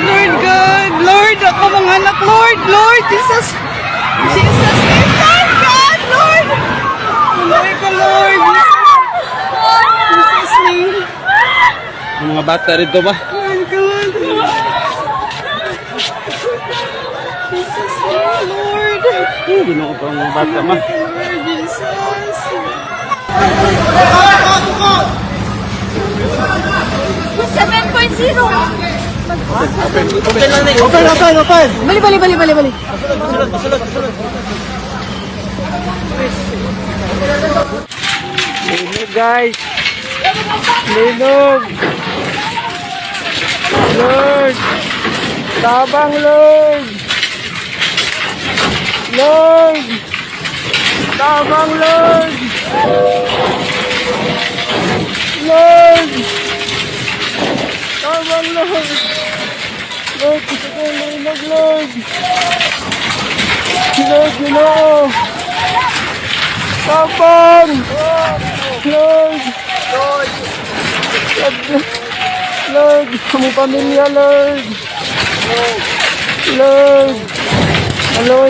Lord God, Lord, ako mga anak, Lord, Lord, Jesus, Jesus, God, God, Lord, Lord ko, Lord, Jesus name. Ang mga bata rito ba? Lord God, Jesus name, Lord, Ginoo ko ang mga bata ma. Lord, Jesus. 7.0. Open lang din. Open. Bali. Linog guys. Linog. Lord. Tabang Lord. Lord. Tabang Lord. Lord. Tabang Lord. Lord, gusto ko yung linog Lord. Lord, you know. Tabang. Lord. Lord, kami pamilya Lord. Lord. Lord.